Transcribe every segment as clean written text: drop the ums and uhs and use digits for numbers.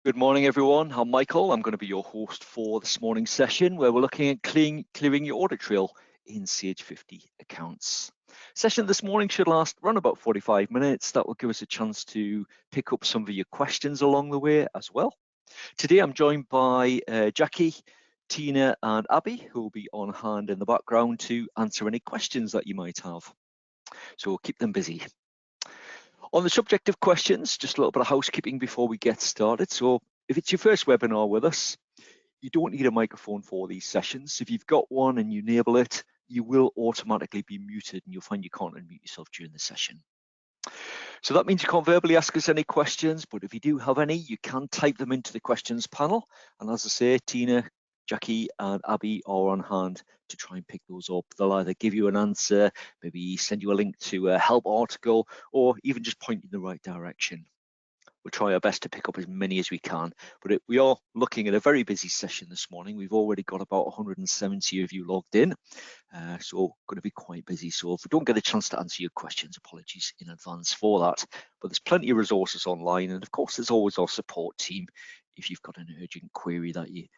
Good morning, everyone. I'm Michael. I'm going to be your host for this morning's session where we're looking at clearing your audit trail in Sage 50 accounts. Session this morning should last around about 45 minutes. That will give us a chance to pick up some of your questions along the way as well. Today, I'm joined by Jackie, Tina, and Abby, who will be on hand in the background to answer any questions that you might have. So keep them busy. On the subject of questions, just a little bit of housekeeping before we get started. So if it's your first webinar with us, you don't need a microphone for these sessions. If you've got one and you enable it, you will automatically be muted and you'll find you can't unmute yourself during the session. So that means you can't verbally ask us any questions, but if you do have any, you can type them into the questions panel. And as I say, Tina, Jackie and Abby are on hand to try and pick those up. They'll either give you an answer, maybe send you a link to a help article, or even just point you in the right direction. We'll try our best to pick up as many as we can, but we are looking at a very busy session this morning. We've already got about 170 of you logged in, so going to be quite busy. So if we don't get a chance to answer your questions, apologies in advance for that. But there's plenty of resources online, and of course there's always our support team if you've got an urgent query that you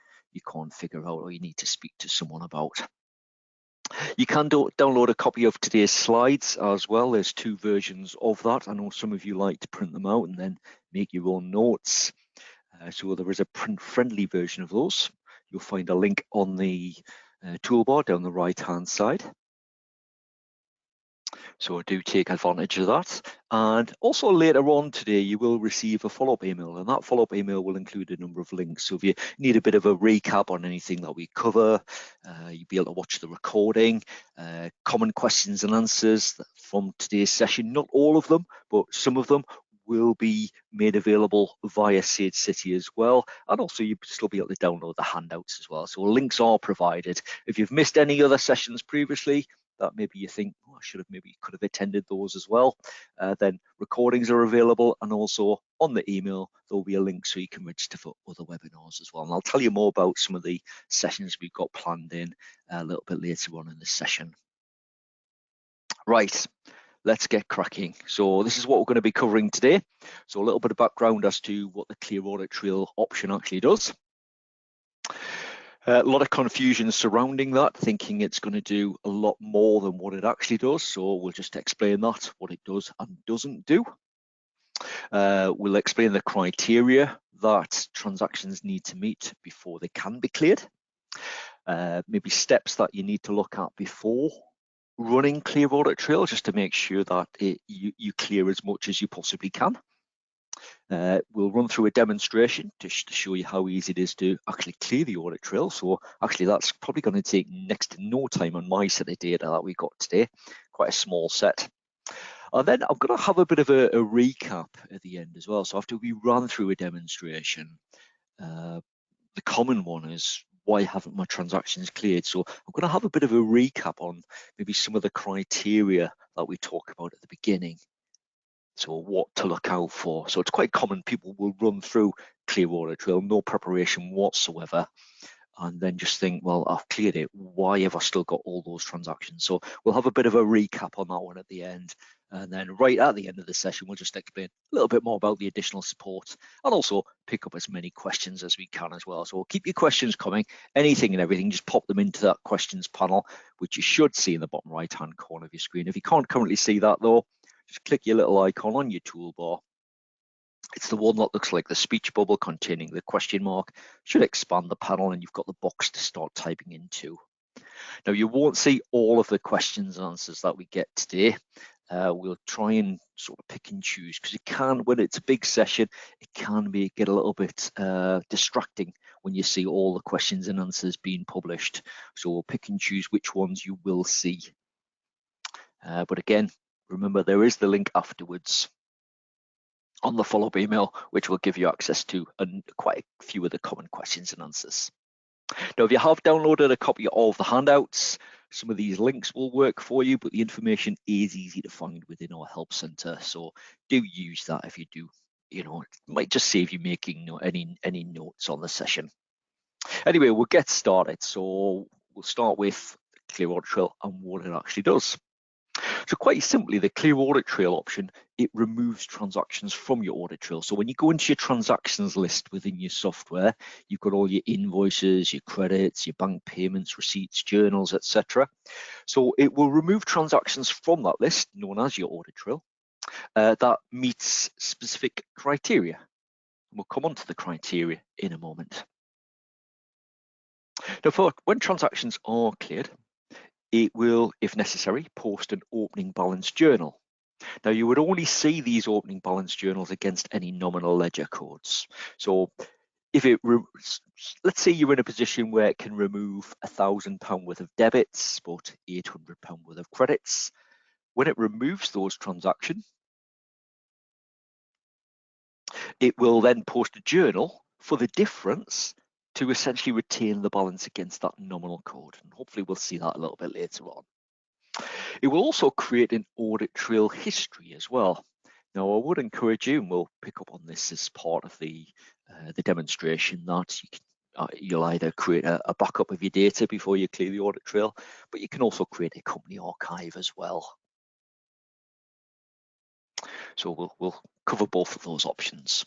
can't figure out or you need to speak to someone about. You can download a copy of today's slides as well. There's two versions of that. I know some of you like to print them out and then make your own notes. So there is a print-friendly version of those. You'll find a link on the toolbar down the right-hand side. So do take advantage of that. And also later on today, you will receive a follow-up email, and that follow-up email will include a number of links. So if you need a bit of a recap on anything that we cover, you'll be able to watch the recording, common questions and answers from today's session. Not all of them, but some of them will be made available via Sage City as well. And also you'll still be able to download the handouts as well. So links are provided. If you've missed any other sessions previously, that maybe you think, oh, could have attended those as well, then recordings are available, and also on the email there'll be a link so you can register for other webinars as well. And I'll tell you more about some of the sessions we've got planned in a little bit later on in the session. Right, let's get cracking. So this is what we're going to be covering today. So a little bit of background as to what the Clear Audit Trail option actually does. A lot of confusion surrounding that, thinking it's going to do a lot more than what it actually does. So we'll just explain that, what it does and doesn't do. We'll explain the criteria that transactions need to meet before they can be cleared. Maybe steps that you need to look at before running Clear Audit Trail, just to make sure that you clear as much as you possibly can. We'll run through a demonstration to show you how easy it is to actually clear the audit trail. So actually that's probably going to take next to no time on my set of data that we got today, quite a small set. And then I'm going to have a bit of a recap at the end as well. So after we run through a demonstration, the common one is, why haven't my transactions cleared? So I'm going to have a bit of a recap on maybe some of the criteria that we talk about at the beginning. So what to look out for. So it's quite common, people will run through Clear Audit Trail, no preparation whatsoever, and then just think, well, I've cleared it, why have I still got all those transactions? So we'll have a bit of a recap on that one at the end. And then right at the end of the session, we'll just explain a little bit more about the additional support and also pick up as many questions as we can as well. So we'll keep your questions coming, anything and everything, just pop them into that questions panel, which you should see in the bottom right-hand corner of your screen. If you can't currently see that though, just click your little icon on your toolbar. It's the one that looks like the speech bubble containing the question mark. Should expand the panel and you've got the box to start typing into. Now you won't see all of the questions and answers that we get today. We'll try and sort of pick and choose, because it can, when it's a big session, it can get a little bit distracting when you see all the questions and answers being published. So we'll pick and choose which ones you will see. But again, remember, there is the link afterwards on the follow-up email, which will give you access to quite a few of the common questions and answers. Now, if you have downloaded a copy of the handouts, some of these links will work for you, but the information is easy to find within our help center. So do use that if you do. You know, it might just save you making any notes on the session. Anyway, we'll get started. So we'll start with Clear Audit Trail and what it actually does. So quite simply, the clear audit trail option, it removes transactions from your audit trail. So when you go into your transactions list within your software, you've got all your invoices, your credits, your bank payments, receipts, journals, etc. So it will remove transactions from that list, known as your audit trail, that meets specific criteria. We'll come on to the criteria in a moment. Now, when transactions are cleared, it will, if necessary, post an opening balance journal. Now, you would only see these opening balance journals against any nominal ledger codes. So if let's say you're in a position where it can remove £1,000 worth of debits, but £800 worth of credits, when it removes those transactions, it will then post a journal for the difference to essentially retain the balance against that nominal code. And hopefully we'll see that a little bit later on. It will also create an audit trail history as well. Now, I would encourage you, and we'll pick up on this as part of the demonstration, that you'll either create a backup of your data before you clear the audit trail, but you can also create a company archive as well. So we'll cover both of those options.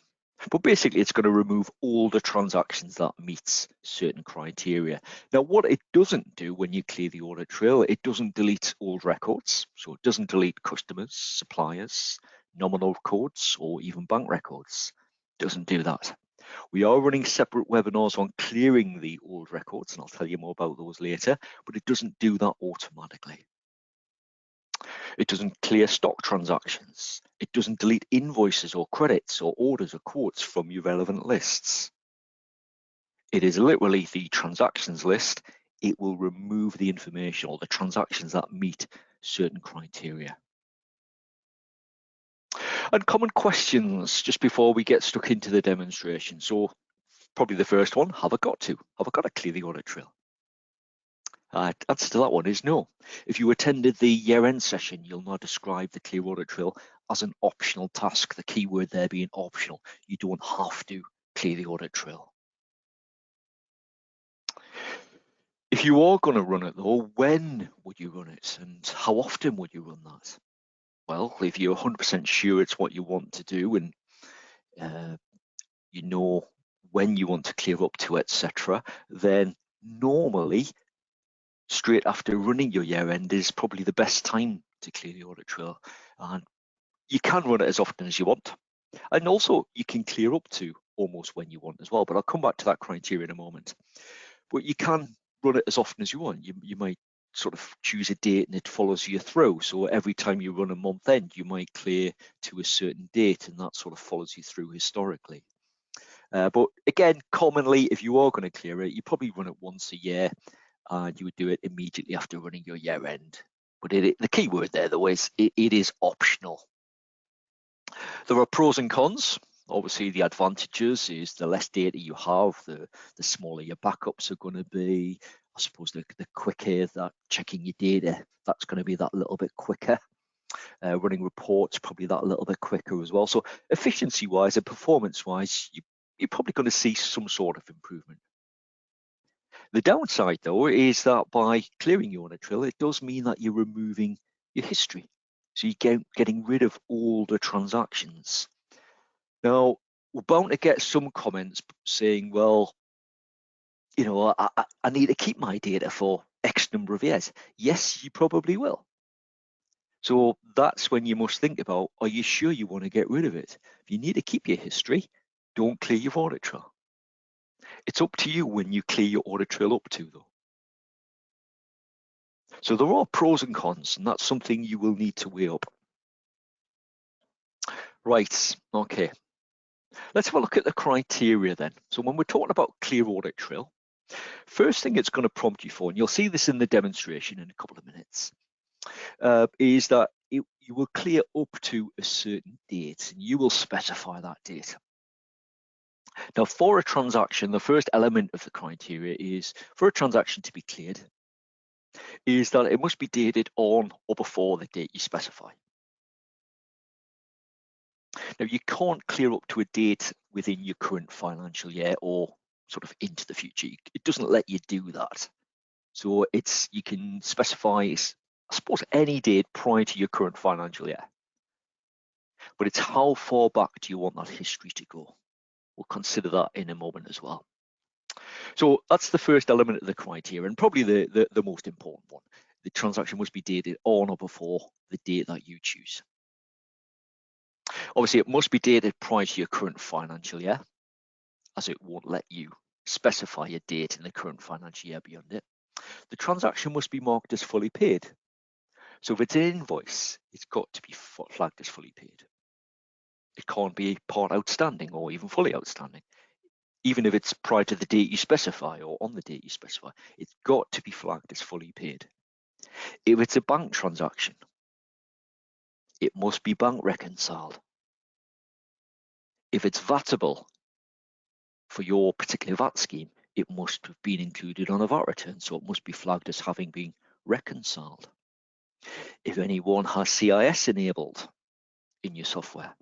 But basically, it's going to remove all the transactions that meets certain criteria. Now, what it doesn't do when you clear the audit trail, it doesn't delete old records. So it doesn't delete customers, suppliers, nominal codes, or even bank records. It doesn't do that. We are running separate webinars on clearing the old records, and I'll tell you more about those later, but it doesn't do that automatically. It doesn't clear stock transactions. It doesn't delete invoices or credits or orders or quotes from your relevant lists. It is literally the transactions list. It will remove the information or the transactions that meet certain criteria. And common questions just before we get stuck into the demonstration. So probably the first one, have I got to clear the audit trail? Answer to that one is no. If you attended the year-end session, you'll now describe the clear audit trail as an optional task, the key word there being optional. You don't have to clear the audit trail. If you are going to run it though, when would you run it and how often would you run that? Well, if you're 100% sure it's what you want to do and you know when you want to clear up to, etc., then normally straight after running your year end is probably the best time to clear the audit trail. And you can run it as often as you want. And also you can clear up to almost when you want as well. But I'll come back to that criteria in a moment. But you can run it as often as you want. You might sort of choose a date and it follows you through. So every time you run a month end, you might clear to a certain date and that sort of follows you through historically. But again, commonly, if you are going to clear it, you probably run it once a year and you would do it immediately after running your year end. But the key word there, though, is it is optional. There are pros and cons. Obviously, the advantages is the less data you have, the smaller your backups are going to be. I suppose the quicker that checking your data, that's going to be that little bit quicker. Running reports, probably that little bit quicker as well. So efficiency-wise and performance-wise, you're probably going to see some sort of improvement. The downside, though, is that by clearing your audit trail, it does mean that you're removing your history. So you're getting rid of all the transactions. Now, we're bound to get some comments saying, well, you know, I need to keep my data for X number of years. Yes, you probably will. So that's when you must think about, are you sure you want to get rid of it? If you need to keep your history, don't clear your audit trail. It's up to you when you clear your audit trail up to, though. So there are pros and cons, and that's something you will need to weigh up. Right, okay. Let's have a look at the criteria then. So when we're talking about clear audit trail, first thing it's going to prompt you for, and you'll see this in the demonstration in a couple of minutes, is that you will clear up to a certain date, and you will specify that date. Now, for a transaction, the first element of the criteria is for a transaction to be cleared, is that it must be dated on or before the date you specify. Now, you can't clear up to a date within your current financial year or sort of into the future. It doesn't let you do that. So you can specify I suppose any date prior to your current financial year. But it's how far back do you want that history to go? We'll consider that in a moment as well. So that's the first element of the criteria, and probably the most important one. The transaction must be dated on or before the date that you choose. Obviously, it must be dated prior to your current financial year, as it won't let you specify a date in the current financial year beyond it. The transaction must be marked as fully paid. So if it's an invoice, it's got to be flagged as fully paid. It can't be part outstanding or even fully outstanding. Even if it's prior to the date you specify or on the date you specify, it's got to be flagged as fully paid. If it's a bank transaction, it must be bank reconciled. If it's VATable for your particular VAT scheme, it must have been included on a VAT return, so it must be flagged as having been reconciled. If anyone has CIS enabled in your software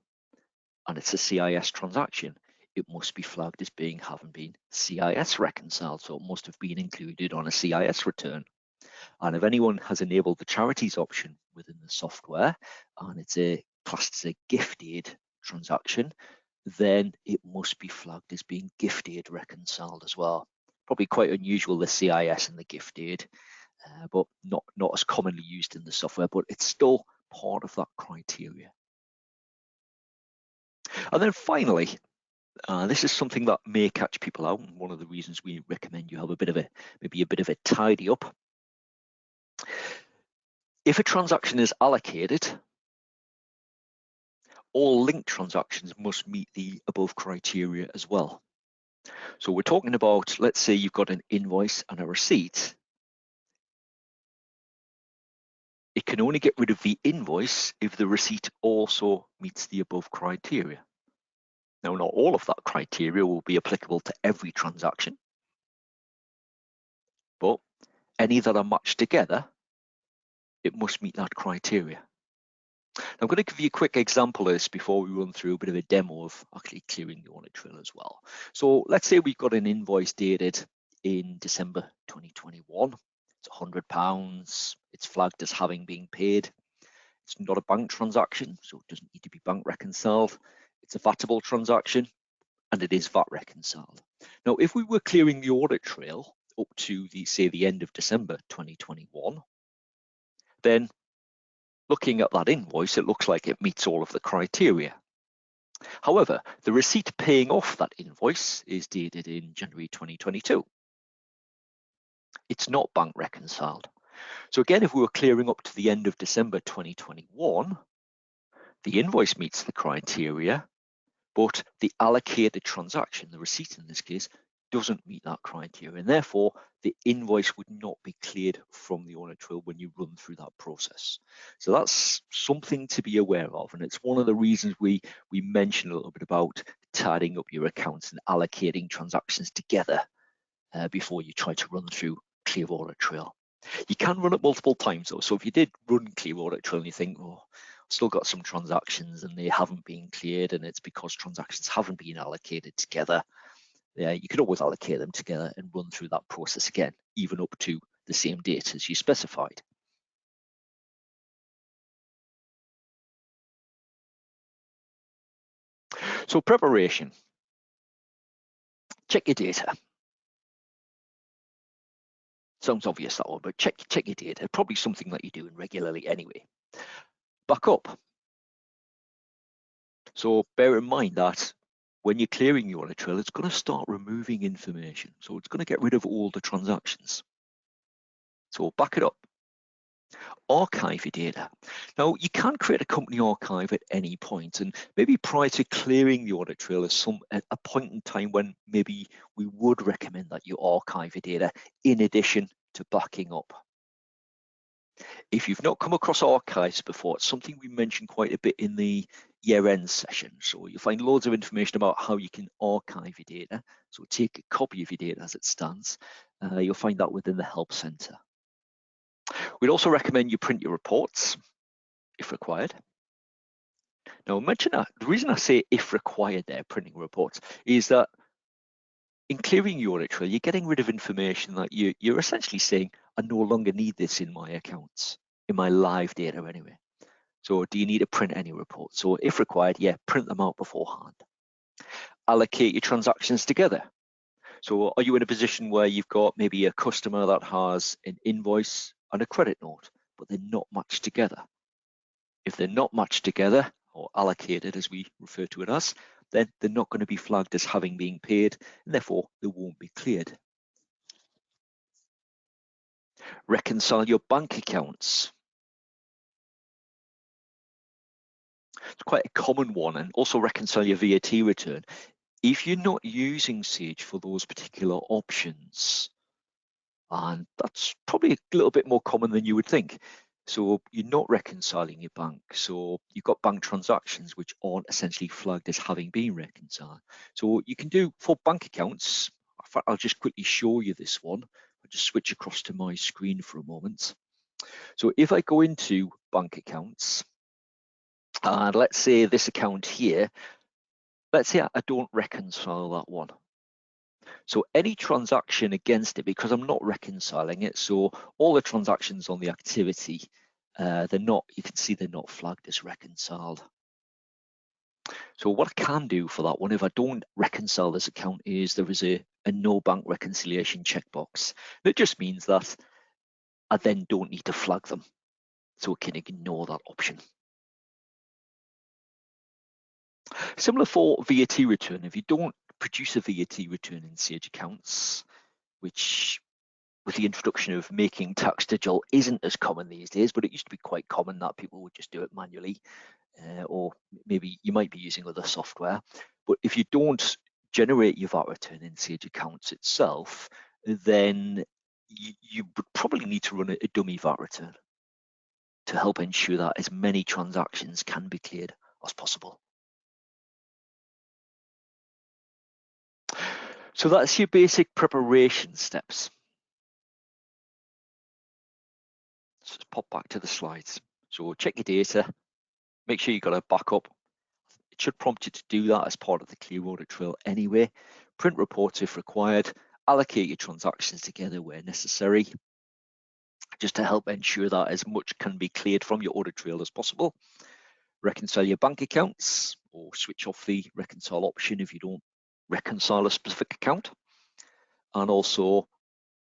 and it's a CIS transaction, it must be flagged as having been CIS reconciled, so it must have been included on a CIS return. And if anyone has enabled the charities option within the software and it's classed as a gift aid transaction, then it must be flagged as being gift aid reconciled as well. Probably quite unusual, the CIS and the gift aid, but not as commonly used in the software, but it's still part of that criteria. And then finally, this is something that may catch people out, and one of the reasons we recommend you have maybe a bit of a tidy up. If a transaction is allocated, all linked transactions must meet the above criteria as well. So we're talking about, let's say you've got an invoice and a receipt. It can only get rid of the invoice if the receipt also meets the above criteria. Now, not all of that criteria will be applicable to every transaction, but any that are matched together, it must meet that criteria. Now, I'm going to give you a quick example of this before we run through a bit of a demo of actually clearing the audit trail as well. So let's say we've got an invoice dated in December 2021. It's £100. It's flagged as having been paid. It's not a bank transaction, so it doesn't need to be bank reconciled. It's a VATable transaction, and it is VAT reconciled. Now, if we were clearing the audit trail up to the end of December 2021, then looking at that invoice, it looks like it meets all of the criteria. However, the receipt paying off that invoice is dated in January 2022. It's not bank reconciled. So again, if we were clearing up to the end of December 2021, the invoice meets the criteria, but the allocated transaction, the receipt in this case, doesn't meet that criteria, and therefore the invoice would not be cleared from the audit trail when you run through that process. So that's something to be aware of, and it's one of the reasons we mentioned a little bit about tidying up your accounts and allocating transactions together before you try to run through clear audit trail. You can run it multiple times though, so if you did run clear audit trail and you think, oh, I've still got some transactions and they haven't been cleared and it's because transactions haven't been allocated together, you can always allocate them together and run through that process again, even up to the same date as you specified. So preparation. Check your data. Sounds obvious that one, but check your data. Probably something that you're doing regularly anyway. Back up. So bear in mind that when you're clearing your audit trail, it's going to start removing information. So it's going to get rid of all the transactions. So back it up. Archive your data. Now, you can create a company archive at any point, and maybe prior to clearing the audit trail is a point in time when maybe we would recommend that you archive your data in addition to backing up. If you've not come across archives before, it's something we mentioned quite a bit in the year-end session. So you'll find loads of information about how you can archive your data. So take a copy of your data as it stands. You'll find that within the Help Center. We'd also recommend you print your reports if required. Now, the reason I say if required there, printing reports, is that in clearing your audit trail, you're getting rid of information that you're essentially saying, I no longer need this in my accounts. in my live data anyway. So do you need to print any reports? So if required, yeah, print them out beforehand. Allocate your transactions together. So are you in a position where you've got maybe a customer that has an invoice and a credit note, but they're not matched together? If they're not matched together, or allocated as we refer to it as, then they're not going to be flagged as having been paid, and therefore they won't be cleared. Reconcile your bank accounts. It's quite a common one, and also reconcile your VAT return. If you're not using Sage for those particular options, and that's probably a little bit more common than you would think. So you're not reconciling your bank. So you've got bank transactions which aren't essentially flagged as having been reconciled. So you can do for bank accounts. In fact, I'll just quickly show you this one. I'll just switch across to my screen for a moment. So if I go into bank accounts, and let's say this account here, let's say I don't reconcile that one. So any transaction against it, because I'm not reconciling it, so all the transactions on the activity, they're not, you can see they're not flagged as reconciled. So what I can do for that one, if I don't reconcile this account, is there is a no bank reconciliation checkbox. It just means that I then don't need to flag them. So I can ignore that option. Similar for VAT return. If you don't produce a VAT return in Sage Accounts, which with the introduction of making tax digital isn't as common these days, but it used to be quite common that people would just do it manually, or maybe you might be using other software. But if you don't generate your VAT return in Sage Accounts itself, then you would probably need to run a dummy VAT return to help ensure that as many transactions can be cleared as possible. So that's your basic preparation steps. Let's just pop back to the slides. So check your data, make sure you've got a backup. It should prompt you to do that as part of the clear audit trail anyway. Print reports if required, allocate your transactions together where necessary, just to help ensure that as much can be cleared from your audit trail as possible. Reconcile your bank accounts, or switch off the reconcile option if you don't reconcile a specific account. And also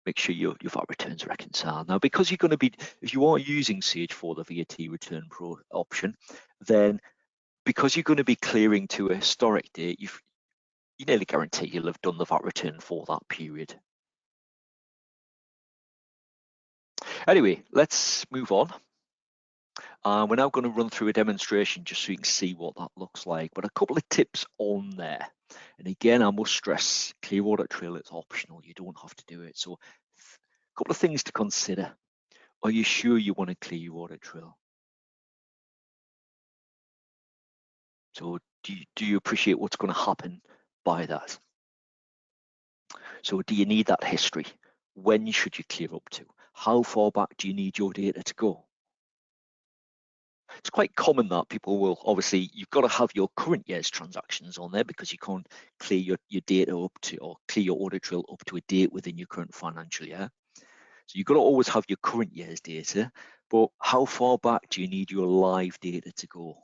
make sure your VAT returns are reconciled. Now, because you're going to be, if you are using Sage for the VAT return pro option, then because you're going to be clearing to a historic date, you nearly guarantee you'll have done the VAT return for that period. Anyway, let's move on. We're now going to run through a demonstration just so you can see what that looks like, but a couple of tips on there. And again, I must stress, clear audit trail is optional. You don't have to do it. So a couple of things to consider. Are you sure you want to clear your audit trail? So do you appreciate what's going to happen by that? So do you need that history? When should you clear up to? How far back do you need your data to go? It's quite common that people will, obviously, you've got to have your current year's transactions on there because you can't clear your data up to, or clear your audit trail up to a date within your current financial year. So you've got to always have your current year's data, but how far back do you need your live data to go?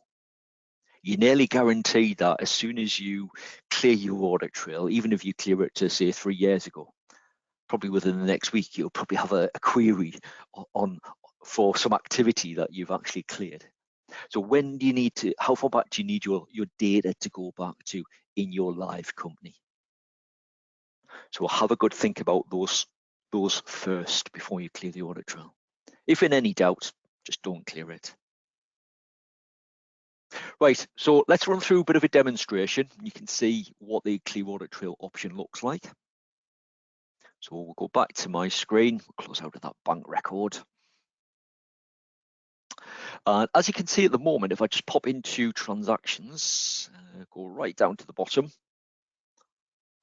You're nearly guaranteed that as soon as you clear your audit trail, even if you clear it to say 3 years ago, probably within the next week, you'll probably have a query for some activity that you've actually cleared. So when do you need to, how far back do you need your data to go back to in your live company? So have a good think about those first before you clear the audit trail. If in any doubt, just don't clear it. Right, so let's run through a bit of a demonstration. You can see what the clear audit trail option looks like. So we'll go back to my screen, we'll close out of that bank record. As you can see at the moment, if I just pop into transactions, go right down to the bottom,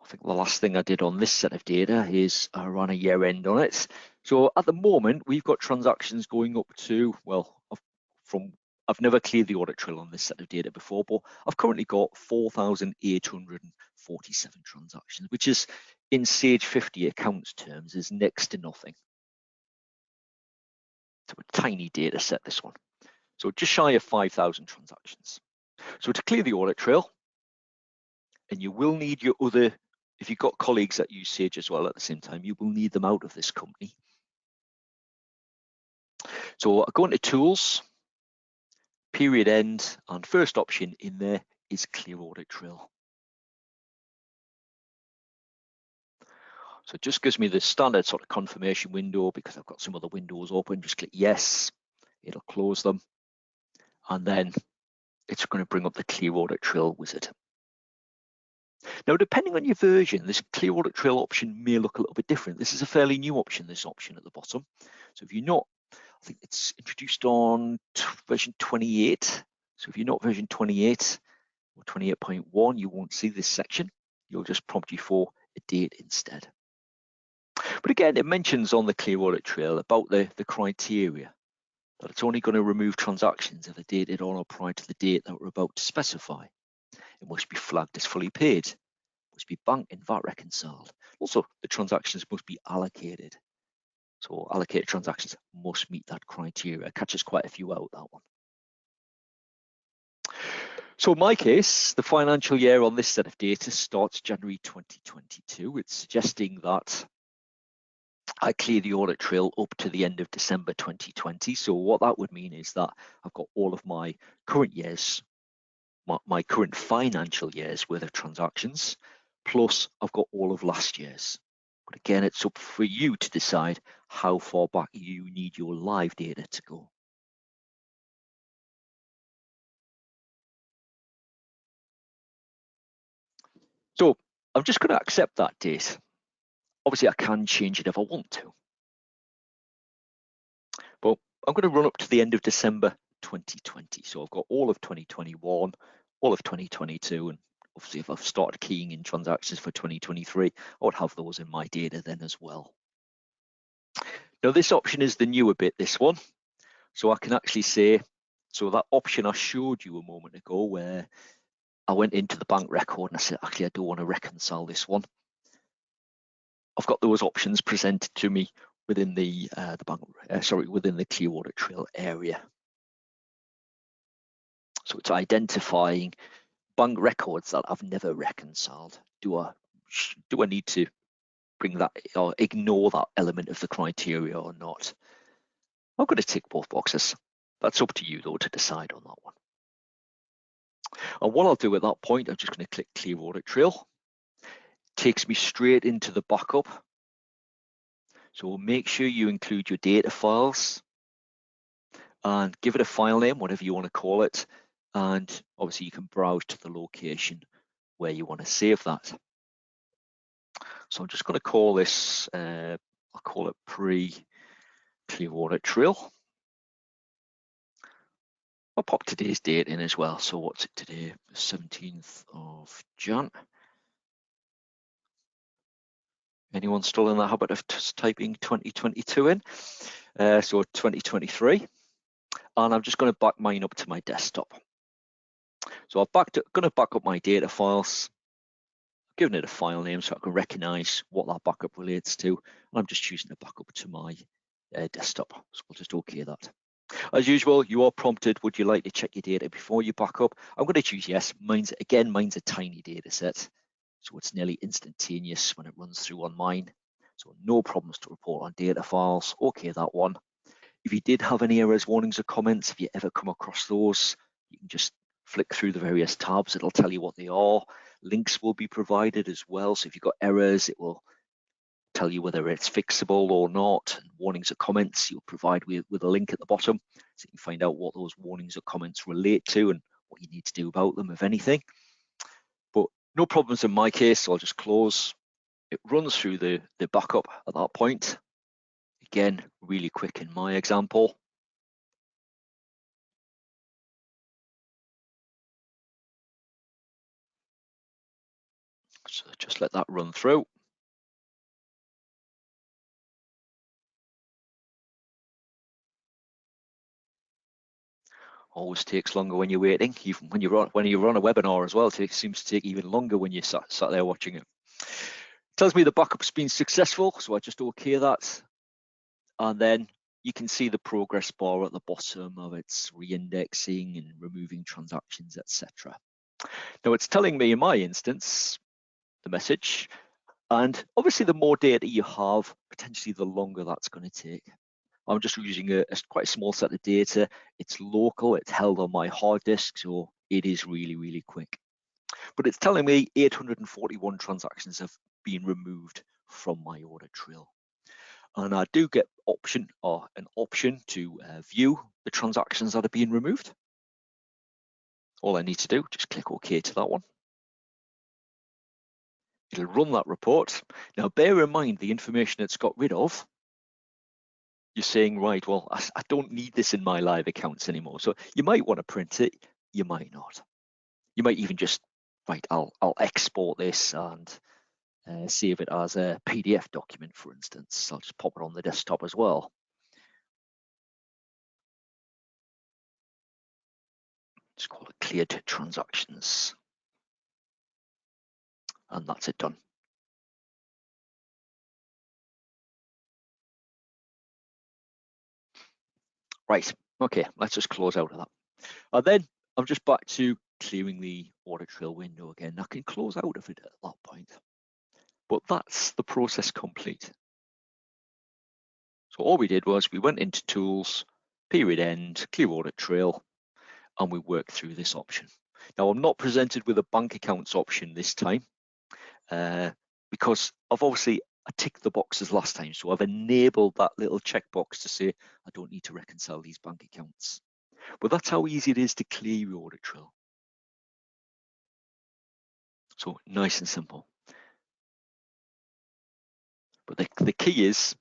I think the last thing I did on this set of data is run a year end on it. So at the moment, we've got transactions going up to, well, I've never cleared the audit trail on this set of data before, but I've currently got 4,847 transactions, which is in Sage 50 accounts terms is next to nothing. So a tiny data set, this one. So just shy of 5,000 transactions. So to clear the audit trail, and you will need your other, if you've got colleagues that use Sage as well at the same time, you will need them out of this company. So I go into Tools, Period End, and first option in there is Clear Audit Trail. So it just gives me the standard sort of confirmation window because I've got some other windows open. Just click yes, it'll close them. And then it's going to bring up the Clear Audit Trail wizard. Now, depending on your version, this Clear Audit Trail option may look a little bit different. This is a fairly new option, this option at the bottom. So if you're not, I think it's introduced on version 28. So if you're not version 28 or 28.1, you won't see this section. You'll just prompt you for a date instead. But again, it mentions on the Clear Audit Trail about the criteria, that it's only going to remove transactions if they're dated on or prior to the date that we're about to specify. It must be flagged as fully paid, must be bank and VAT reconciled. Also, the transactions must be allocated. So allocated transactions must meet that criteria. It catches quite a few out, that one. So in my case, the financial year on this set of data starts January 2022. It's suggesting that I clear the audit trail up to the end of December 2020. So what that would mean is that I've got all of my current years, my current financial years worth of transactions, plus I've got all of last year's. But again, it's up for you to decide how far back you need your live data to go. So I'm just going to accept that date. Obviously, I can change it if I want to. But I'm going to run up to the end of December 2020. So I've got all of 2021, all of 2022, and obviously if I've started keying in transactions for 2023, I would have those in my data then as well. Now this option is the newer bit, this one. So I can actually say, so that option I showed you a moment ago where I went into the bank record and I said, actually, I don't want to reconcile this one. I've got those options presented to me within the within the Clear Audit Trail area. So it's identifying bank records that I've never reconciled. Do I need to bring that or ignore that element of the criteria or not? I'm going to tick both boxes. That's up to you though to decide on that one. And what I'll do at that point, I'm just going to click Clear Audit Trail. Takes me straight into the backup. So make sure you include your data files and give it a file name, whatever you want to call it. And obviously you can browse to the location where you want to save that. So I'm just going to call this, I'll call it pre-Clear Audit Trail. I'll pop today's date in as well. So what's it today? The 17th of Jan. Anyone still in the habit of just typing 2022 in? So 2023. And I'm just going to back mine up to my desktop. So I'm going to back up my data files, giving it a file name so I can recognize what that backup relates to. And I'm just choosing to back up to my desktop. So we'll just OK that. As usual, you are prompted, would you like to check your data before you back up? I'm going to choose yes. Mine's a tiny data set. So it's nearly instantaneous when it runs through on mine. So no problems to report on data files. OK, that one. If you did have any errors, warnings, or comments, if you ever come across those, you can just flick through the various tabs. It'll tell you what they are. Links will be provided as well. So if you've got errors, it will tell you whether it's fixable or not. And warnings or comments, you'll provide with a link at the bottom so you can find out what those warnings or comments relate to and what you need to do about them, if anything. But no problems in my case, so I'll just close. It runs through the backup at that point. Again, really quick in my example. So just let that run through. Always takes longer when you're waiting, even when you're on a webinar as well. It seems to take even longer when you're sat there watching it. Tells me the backup's been successful, so I just OK that. And then you can see the progress bar at the bottom of its re-indexing and removing transactions, etc. Now it's telling me in my instance, the message, and obviously the more data you have, potentially the longer that's going to take. I'm just using a quite a small set of data. It's local, it's held on my hard disk, so it is really, really quick. But it's telling me 841 transactions have been removed from my audit trail. And I do get an option to view the transactions that are being removed. All I need to do, just click OK to that one. It'll run that report. Now, bear in mind the information it's got rid of. You're saying, right, well, I don't need this in my live accounts anymore. So you might want to print it, you might not. You might even just, right, I'll export this and save it as a PDF document, for instance. I'll just pop it on the desktop as well. Just call it cleared transactions. And that's it done. Right, okay, let's just close out of that. And then I'm just back to clearing the audit trail window again. I can close out of it at that point. But that's the process complete. So all we did was we went into Tools, Period End, Clear Audit Trail, and we worked through this option. Now I'm not presented with a bank accounts option this time because I've obviously I ticked the boxes last time. So I've enabled that little checkbox to say I don't need to reconcile these bank accounts. But that's how easy it is to clear your audit trail. So nice and simple. But the key is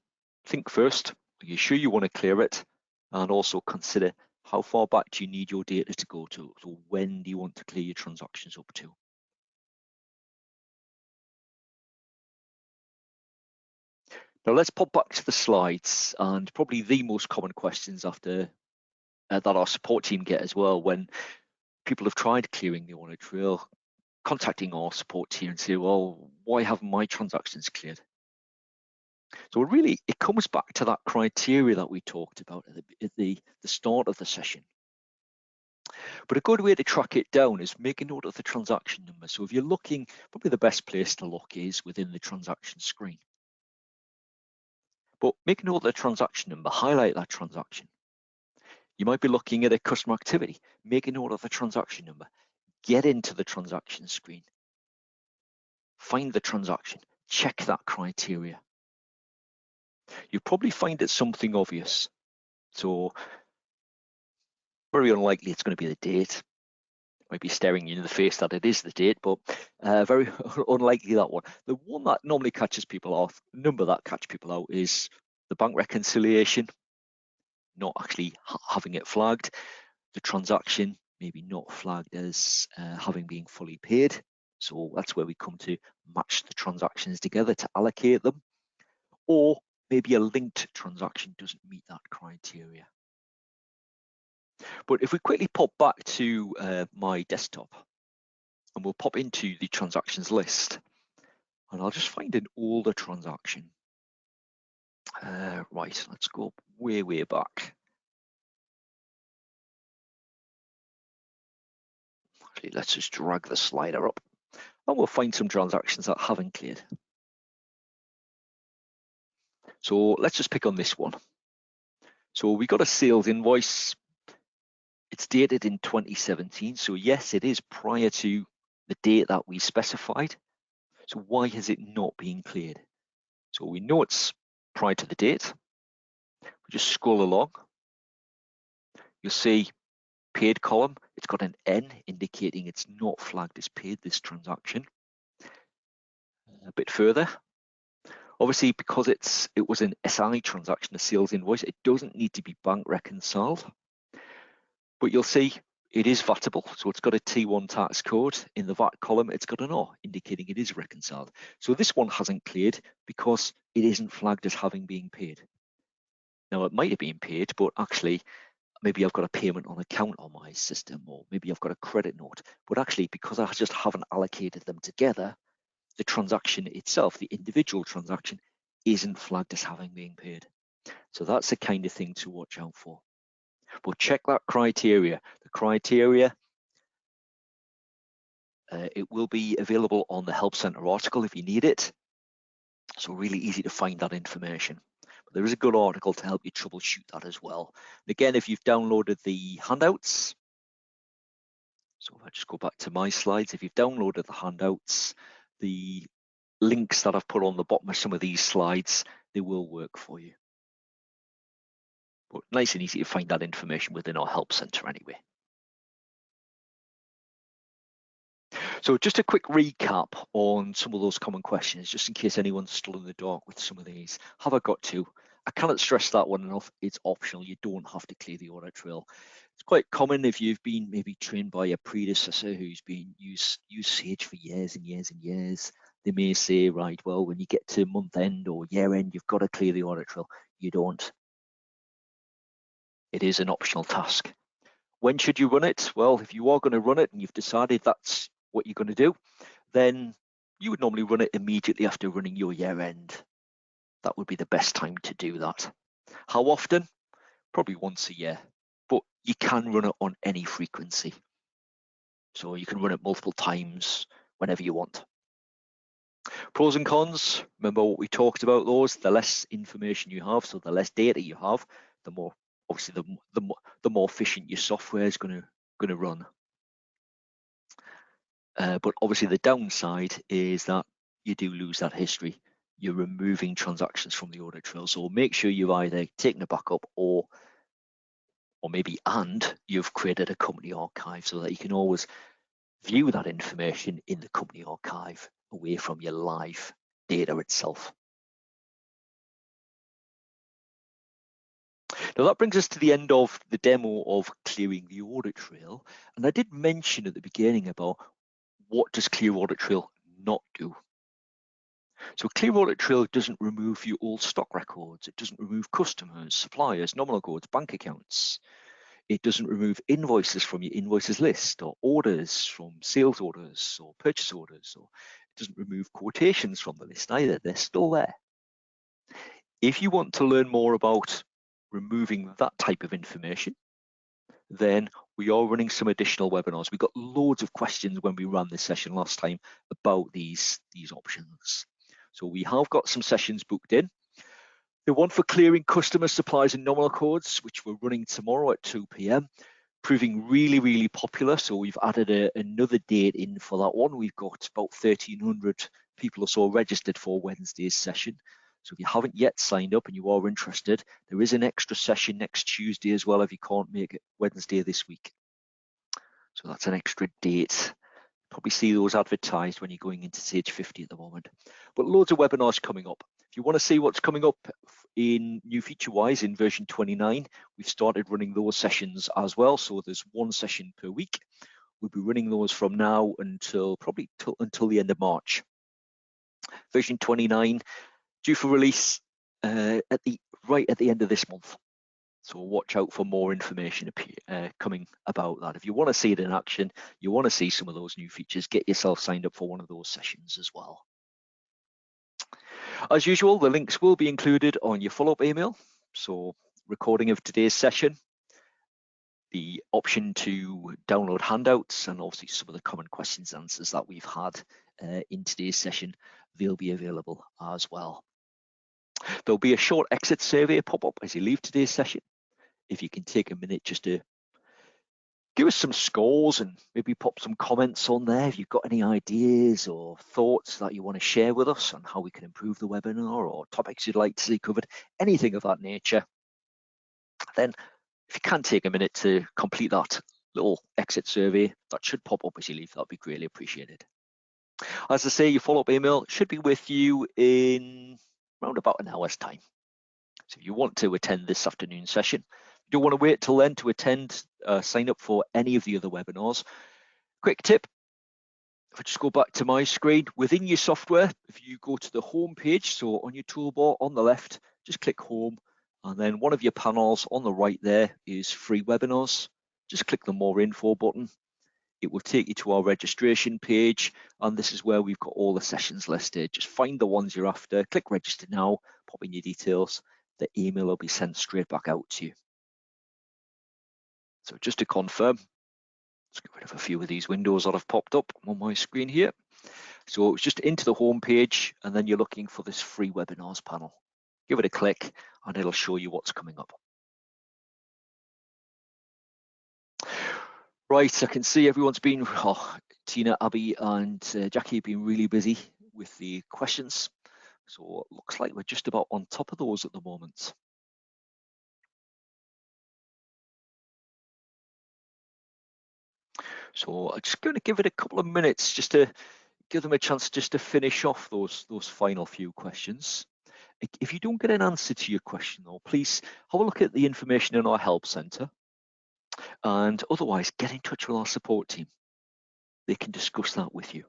think first, are you sure you want to clear it? And also consider how far back do you need your data to go to? So when do you want to clear your transactions up to? Now let's pop back to the slides, and probably the most common questions after that our support team get as well when people have tried clearing the audit trail, contacting our support team and say, well, why haven't my transactions cleared? So really, it comes back to that criteria that we talked about at the start of the session. But a good way to track it down is make a note of the transaction number. So if you're looking, probably the best place to look is within the transaction screen. But make a note of the transaction number, highlight that transaction. You might be looking at a customer activity, make a note of the transaction number, get into the transaction screen, find the transaction, check that criteria. You'll probably find it something obvious. So very unlikely it's going to be the date. Might be staring you in the face that it is the date, but very unlikely that one. The one that normally catches people off, number that catch people out is the bank reconciliation, not actually having it flagged. The transaction maybe not flagged as having been fully paid. So that's where we come to match the transactions together to allocate them. Or maybe a linked transaction doesn't meet that criteria. But if we quickly pop back to my desktop, and we'll pop into the transactions list, and I'll just find an older transaction. Right, let's go way back. Actually, let's just drag the slider up, and we'll find some transactions that haven't cleared. So let's just pick on this one. So we got a sales invoice. It's dated in 2017. So yes, it is prior to the date that we specified. So why has it not been cleared? So we know it's prior to the date. We just scroll along. You'll see paid column, it's got an N indicating it's not flagged as paid, this transaction. A bit further, obviously because it was an SI transaction, a sales invoice, it doesn't need to be bank reconciled. But you'll see it is VATable, so it's got a T1 tax code. In the VAT column, it's got an R indicating it is reconciled. So this one hasn't cleared because it isn't flagged as having been paid. Now it might have been paid, but actually maybe I've got a payment on account on my system, or maybe I've got a credit note, but actually because I just haven't allocated them together, the transaction itself, the individual transaction, isn't flagged as having been paid. So that's the kind of thing to watch out for. But check that criteria. The criteria, it will be available on the Help Center article if you need it. So really easy to find that information. But there is a good article to help you troubleshoot that as well. And again, if you've downloaded the handouts, so if I just go back to my slides, if you've downloaded the handouts, the links that I've put on the bottom of some of these slides, they will work for you. But nice and easy to find that information within our Help Center anyway. So just a quick recap on some of those common questions, just in case anyone's still in the dark with some of these. Have I got to? I cannot stress that one enough. It's optional. You don't have to clear the audit trail. It's quite common if you've been maybe trained by a predecessor who's been used Sage for years and years and years. They may say, right, well, when you get to month end or year end, you've got to clear the audit trail. You don't. It is an optional task. When should you run it? Well, if you are going to run it and you've decided that's what you're going to do, then you would normally run it immediately after running your year end. That would be the best time to do that. How often? Probably once a year, but you can run it on any frequency. So you can run it multiple times whenever you want. Pros and cons, remember what we talked about those, the less information you have, so the less data you have, the more, obviously the more efficient your software is going to run. But obviously the downside is that you do lose that history. You're removing transactions from the audit trail. So make sure you've either taken a backup or maybe you've created a company archive so that you can always view that information in the company archive away from your live data itself. Now that brings us to the end of the demo of clearing the audit trail. And I did mention at the beginning about what does clear audit trail not do. So clear audit trail doesn't remove your old stock records. It doesn't remove customers, suppliers, nominal codes, bank accounts. It doesn't remove invoices from your invoices list or orders from sales orders or purchase orders. Or it doesn't remove quotations from the list either. They're still there. If you want to learn more about removing that type of information, then we are running some additional webinars. We got loads of questions when we ran this session last time about these options. So we have got some sessions booked in. The one for clearing customer supplies and nominal codes, which we're running tomorrow at 2 p.m, proving really, really popular. So we've added another date in for that one. We've got about 1,300 people or so registered for Wednesday's session. So if you haven't yet signed up and you are interested, there is an extra session next Tuesday as well if you can't make it Wednesday this week. So that's an extra date. Probably see those advertised when you're going into Sage 50 at the moment. But loads of webinars coming up. If you want to see what's coming up in new feature-wise in version 29, we've started running those sessions as well. So there's one session per week. We'll be running those from now until the end of March. Version 29 due for release right at the end of this month. So watch out for more information coming about that. If you want to see it in action, you want to see some of those new features, get yourself signed up for one of those sessions as well. As usual, the links will be included on your follow-up email. So recording of today's session, the option to download handouts, and obviously some of the common questions and answers that we've had in today's session, they'll be available as well. There'll be a short exit survey pop up as you leave today's session. If you can take a minute just to give us some scores and maybe pop some comments on there if you've got any ideas or thoughts that you want to share with us on how we can improve the webinar or topics you'd like to see covered, anything of that nature, then if you can take a minute to complete that little exit survey, that should pop up as you leave. That'd be greatly appreciated. As I say, your follow-up email should be with you in around about an hour's time. So if you want to attend this afternoon session, you don't want to wait till then to attend, sign up for any of the other webinars. Quick tip, if I just go back to my screen, within your software, if you go to the home page, so on your toolbar on the left, just click home, and then one of your panels on the right there is free webinars. Just click the more info button. It will take you to our registration page, and this is where we've got all the sessions listed. Just find the ones you're after, click register now, pop in your details, the email will be sent straight back out to you. So just to confirm, let's get rid of a few of these windows that have popped up on my screen here. So it's just into the home page, and then you're looking for this free webinars panel. Give it a click and it'll show you what's coming up. Right, I can see everyone's been, Tina, Abby and Jackie have been really busy with the questions. So it looks like we're just about on top of those at the moment. So I'm just going to give it a couple of minutes just to give them a chance just to finish off those final few questions. If you don't get an answer to your question though, please have a look at the information in our help centre, and otherwise get in touch with our support team. They can discuss that with you.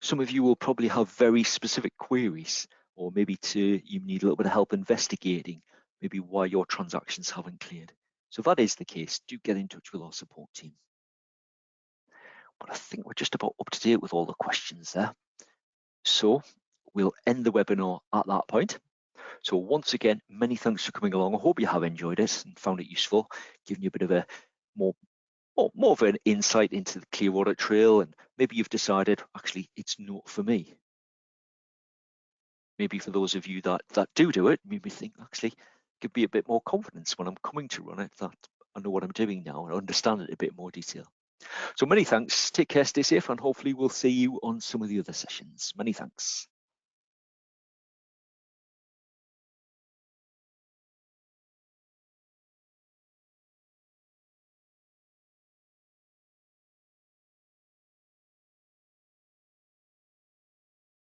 Some of you will probably have very specific queries, or maybe you need a little bit of help investigating maybe why your transactions haven't cleared. So if that is the case, do get in touch with our support team. But I think we're just about up to date with all the questions there. So we'll end the webinar at that point. So once again, many thanks for coming along. I hope you have enjoyed it and found it useful, giving you a bit of a more of an insight into the clear audit trail, and maybe you've decided, actually, it's not for me. Maybe for those of you that do it, maybe think, actually, give me a bit more confidence when I'm coming to run it, that I know what I'm doing now and understand it in a bit more detail. So many thanks, take care, stay safe, and hopefully we'll see you on some of the other sessions. Many thanks.